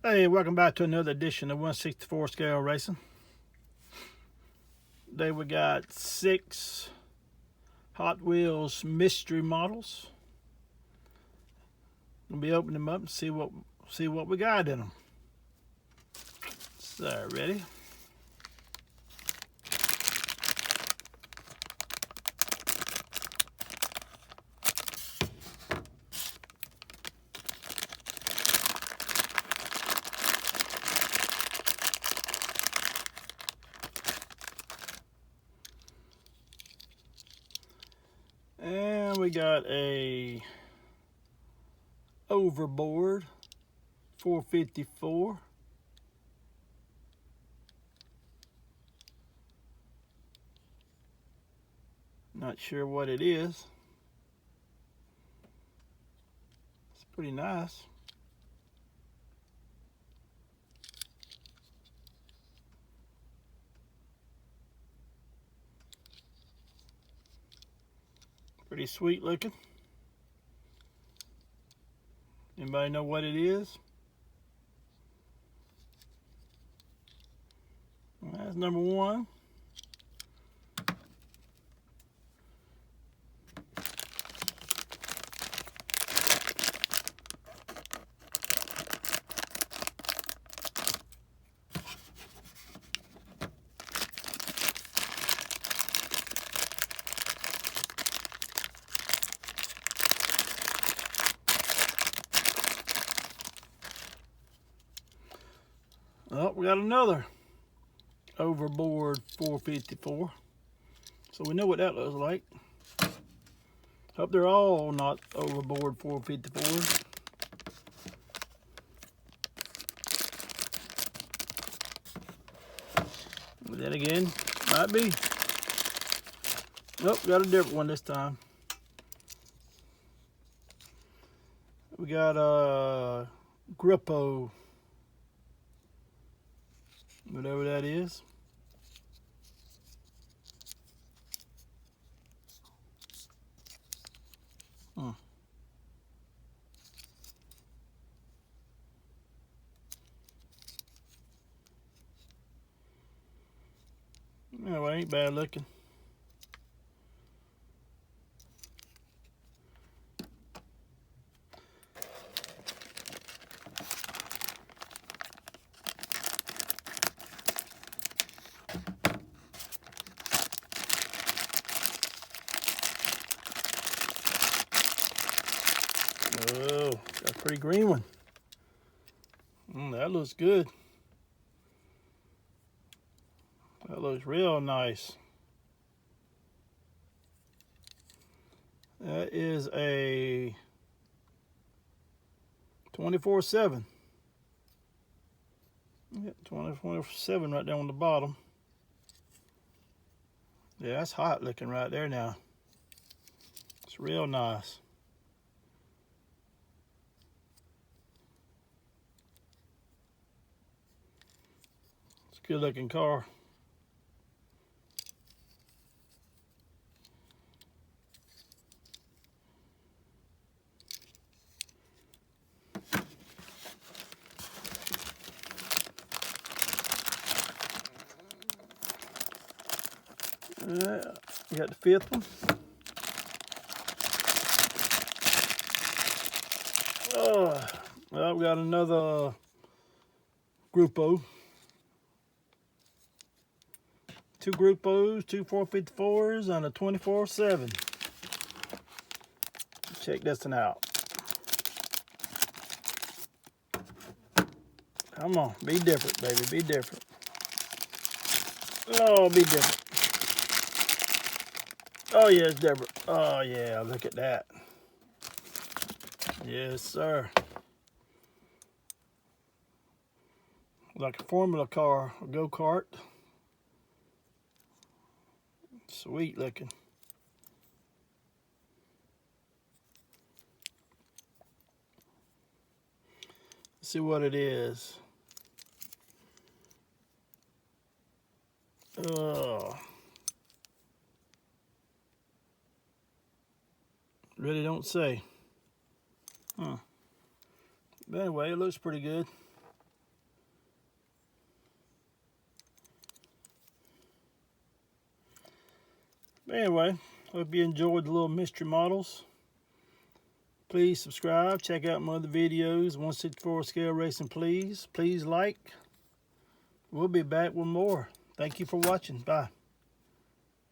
Hey, welcome back to another edition of 164 Scale Racing. Today we got 6 Hot Wheels mystery models. We'll be opening them up and see what we got in them. So, ready? And we got a Overboard 454. Not sure what it is. It's pretty nice. Pretty sweet looking. Anybody know what it is? That's number 1. Oh, we got another Overboard 454. So we know what that looks like. Hope they're all not Overboard 454s. But then again, might be. Nope, got a different one this time. We got a Grippo, whatever that is. Anyway, ain't bad looking. Oh, got a pretty green one. That looks good. That looks real nice. That is a 24/7. Yeah, 24/7 right there on the bottom. Yeah, that's hot looking right there now. It's real nice. It's a good looking car. You got the 5th one. Oh, well, we got another Gruppo. 2 Gruppos, 2 454s, and a 24/7. Check this one out. Come on, be different, baby, be different. Oh, be different. Oh, yeah, it's different. Oh, yeah, look at that. Yes, sir. Like a Formula car, a go-kart. Sweet looking. Let's see what it is. Oh. Really don't say. But anyway, it looks pretty good. But anyway, hope you enjoyed the little mystery models. Please subscribe. Check out my other videos. 1/64 scale racing, please. Please like. We'll be back with more. Thank you for watching. Bye.